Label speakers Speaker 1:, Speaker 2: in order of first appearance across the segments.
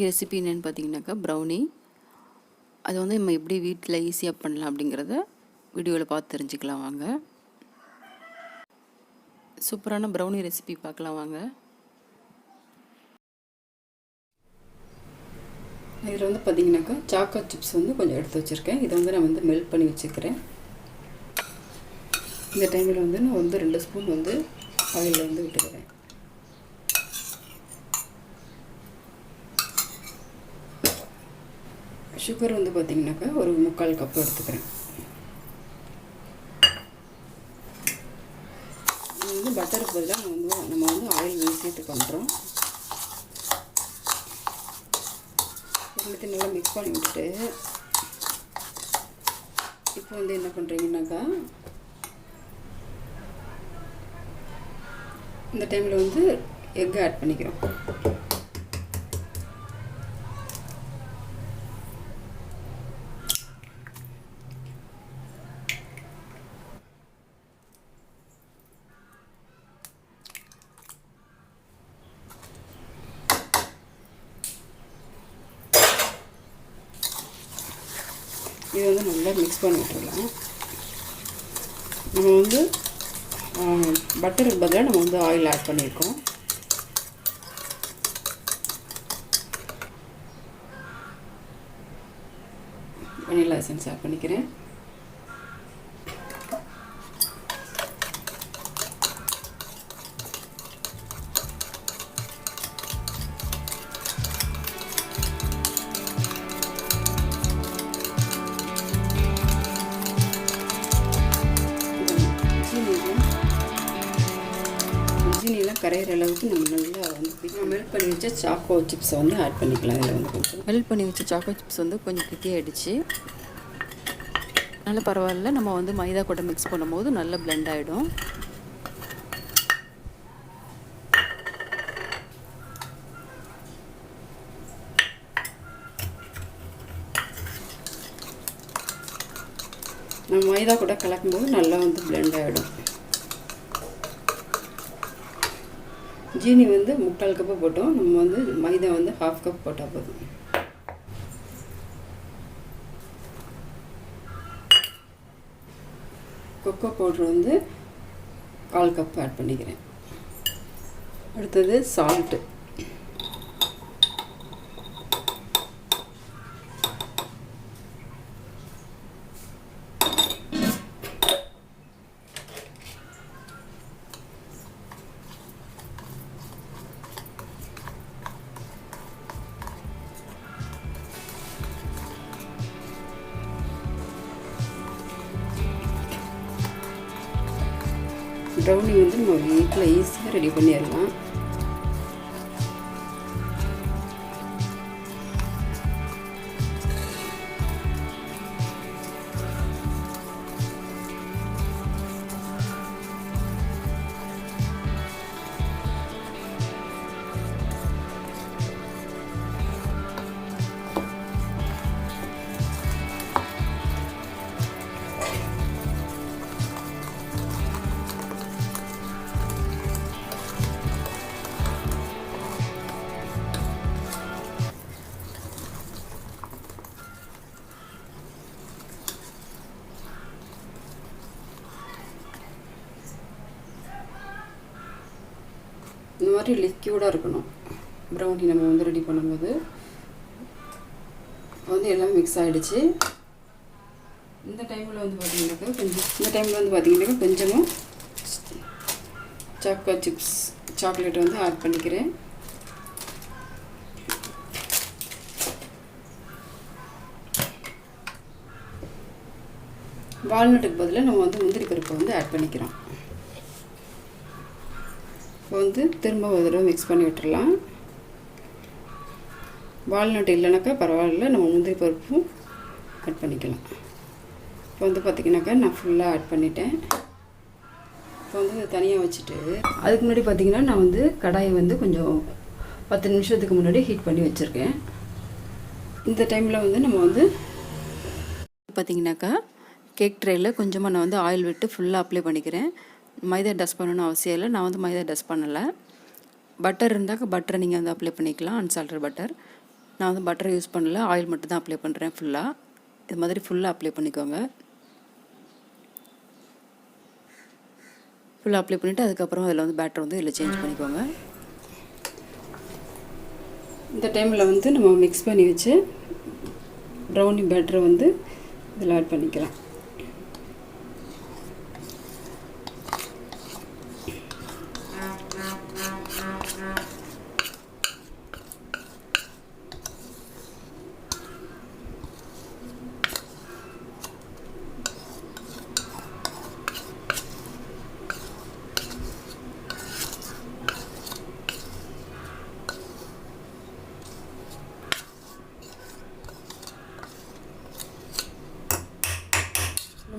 Speaker 1: இன்றைக்கி ரெசிபி என்னென்னு பார்த்தீங்கன்னாக்கா ப்ரௌனி. அது வந்து நம்ம எப்படி வீட்டில் ஈஸியாக பண்ணலாம் அப்படிங்கிறத வீடியோவில் பார்த்து தெரிஞ்சுக்கலாம் வாங்க. சூப்பரான ப்ரௌனி ரெசிபி பார்க்கலாம் வாங்க. இதில் வந்து பார்த்தீங்கன்னாக்கா சாக்கோ சிப்ஸ் வந்து கொஞ்சம் எடுத்து வச்சுருக்கேன். இதை வந்து நான் வந்து மெல்ட் பண்ணி வச்சுக்கிறேன். இந்த டைமில் வந்து நான் வந்து 2 ஸ்பூன் வந்து ஆயிலில் வந்து விட்டுக்கிறேன். சுகர் வந்து பார்த்திங்கனாக்கா ஒரு 3/4 கப் எடுத்துக்கிறேன். இது வந்து பட்டருக்கு பதிலாக நம்ம வந்து ஆயில் சேர்த்து பண்ணுறோம். எல்லாத்தையும் நல்லா மிக்ஸ் பண்ணி விட்டுட்டு இப்போ வந்து என்ன பண்ணுறீங்கன்னாக்கா இந்த டைமில் வந்து எக் ஆட் பண்ணிக்கிறோம். இதை வந்து நல்லா மிக்ஸ் பண்ணி விட்டுடலாம். நம்ம வந்து பட்டருக்கு பதிலாக நம்ம வந்து ஆயில் ஆட் பண்ணியிருக்கோம். வெனிலா எசன்ஸ் ஆட் பண்ணிக்கிறேன். ஜீனியில் கரையிற அளவுக்கு நம்ம நல்லா வந்து மெல்ட் பண்ணி வச்ச சாக்கோ சிப்ஸை வந்து ஆட் பண்ணிக்கலாம். இதில் வந்து கொஞ்சம் மெல்ட் பண்ணி வச்ச சாக்கோ சிப்ஸ் வந்து கொஞ்சம் கெட்டியாகிடுச்சு. நல்லா பரவாயில்ல. நம்ம வந்து மைதா கூட மிக்ஸ் பண்ணும்போது நல்லா பிளெண்ட் ஆகிடும். நம்ம மைதா கூட கலக்கும்போது நல்லா வந்து பிளெண்ட் ஆகிடும். ஜீனி வந்து 3/4 கப்பு போட்டோம். நம்ம வந்து மைதா வந்து 1/2 கப் போட்டால் போதும். கொக்கோ பவுட்ரு வந்து 1/4 கப் ஆட் பண்ணிக்கிறேன். அடுத்தது சால்ட்டு. ப்ரௌனி வந்து நம்ம வீட்டில் ஈஸியாக ரெடி பண்ணிடலாம். இந்த மாதிரி லிக்யூடாக இருக்கணும் ப்ரௌனி நம்ம வந்து ரெடி பண்ணும்போது. வந்து எல்லாம் மிக்ஸ் ஆகிடுச்சு. இந்த டைமில் வந்து பார்த்திங்கனாக்கா கொஞ்சமாக சாக்கோ சிப்ஸ் சாக்லேட் வந்து ஆட் பண்ணிக்கிறேன். வால்நட்டுக்கு பதிலாக நம்ம வந்து முந்திரி பருப்பை வந்து ஆட் பண்ணிக்கிறோம். இப்போ வந்து திரும்ப ஒரு தடவை மிக்ஸ் பண்ணி விட்டுடலாம். வால்நட் இல்லைனாக்கா பரவாயில்ல, நம்ம முந்திரி பருப்பும் ஆட் பண்ணிக்கலாம். இப்போ வந்து பார்த்திங்கனாக்கா நான் ஃபுல்லாக ஆட் பண்ணிட்டேன். இப்போ வந்து தனியாக வச்சுட்டு அதுக்கு முன்னாடி பார்த்திங்கன்னா நான் வந்து கடாயை வந்து கொஞ்சம் 10 நிமிஷத்துக்கு முன்னாடி ஹீட் பண்ணி வச்சுருக்கேன். இந்த டைமில் வந்து நம்ம வந்து பார்த்திங்கனாக்கா கேக் ட்ரேயில் கொஞ்சமாக நான் வந்து ஆயில் விட்டு ஃபுல்லாக அப்ளை பண்ணிக்கிறேன். மைதா டஸ்ட் பண்ணணும்னு அவசியம் இல்லை. நான் வந்து மைதா டஸ்ட் பண்ணலை. பட்டர் இருந்தாக்க பட்டரை நீங்கள் வந்து அப்ளை பண்ணிக்கலாம், அன்சால்டட் பட்டர். நான் வந்து பட்டர் யூஸ் பண்ணல, ஆயில் மட்டும் தான் அப்ளை பண்ணுறேன் ஃபுல்லாக. இது மாதிரி ஃபுல்லாக அப்ளை பண்ணிக்கோங்க. ஃபுல்லாக அப்ளை பண்ணிவிட்டு அதுக்கப்புறம் அதில் வந்து பேட்டர் வந்து இதில் சேஞ்ச் பண்ணிக்கோங்க. இந்த டைமில் வந்து நம்ம மிக்ஸ் பண்ணி வச்சு ப்ரௌனி பேட்டரை வந்து இதில் ஆட் பண்ணிக்கலாம்.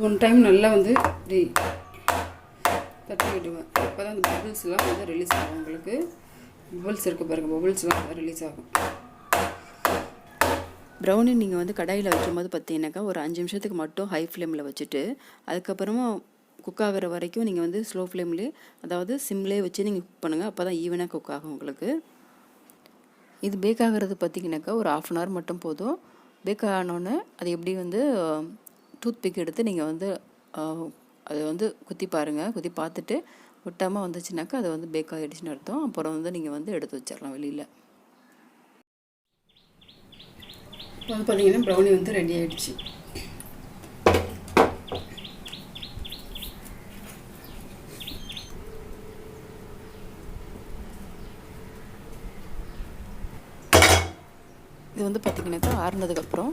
Speaker 1: ஒன் டைம் நல்லா வந்து இப்படி தட்டி விடுவேன். அப்போ தான் அந்த பபிள்ஸ்லாம் வந்து ரிலீஸ் ஆகும். உங்களுக்கு பபிள்ஸ் இருக்க பாருங்கள், பபிள்ஸ்லாம் ரிலீஸ் ஆகும். ப்ரௌனி நீங்கள் வந்து கடாயில் வைக்கும்போது பார்த்தீங்கன்னாக்கா ஒரு 5 நிமிஷத்துக்கு மட்டும் ஹை ஃப்ளேமில் வச்சுட்டு அதுக்கப்புறமா குக் ஆகிற வரைக்கும் நீங்கள் வந்து ஸ்லோ ஃப்ளேம்லேயே, அதாவது சிம்லேயே வச்சு நீங்கள் குக் பண்ணுங்கள். அப்போ தான் ஈவனாக குக் ஆகும் உங்களுக்கு. இது பேக் ஆகிறது பார்த்தீங்கன்னாக்கா ஒரு 1/2 அன் ஹவர் மட்டும் போதும். பேக் ஆனோடனே அது எப்படி வந்து டூத் பிக் எடுத்து நீங்கள் வந்து அதை வந்து குத்தி பாருங்கள். குத்தி பார்த்துட்டு ஒட்டாமல் வந்துச்சுனாக்கா அதை வந்து பேக் ஆகிடுச்சுன்னு அர்த்தம். அப்புறம் வந்து நீங்கள் வந்து எடுத்து வச்சிடலாம் வெளியில். இப்போ வந்து பார்த்தீங்கன்னா ப்ரௌனி வந்து ரெடி ஆகிடுச்சு. இது வந்து பார்த்திங்கனாக்கா ஆறுனதுக்கப்புறம்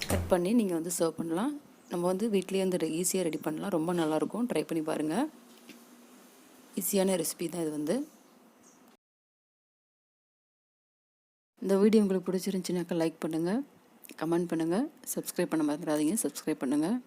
Speaker 1: கட் பண்ணி நீங்கள் வந்து சர்வ் பண்ணலாம். நம்ம வந்து வீட்லேயே வந்து ஈஸியாக ரெடி பண்ணலாம். ரொம்ப நல்லாயிருக்கும், ட்ரை பண்ணி பாருங்கள். ஈஸியான ரெசிபி தான் இது வந்து. இந்த வீடியோ உங்களுக்கு பிடிச்சிருந்துச்சினாக்கா லைக் பண்ணுங்கள், கமெண்ட் பண்ணுங்கள், சப்ஸ்கிரைப் பண்ண மறந்துடாதீங்க. சப்ஸ்கிரைப் பண்ணுங்கள்.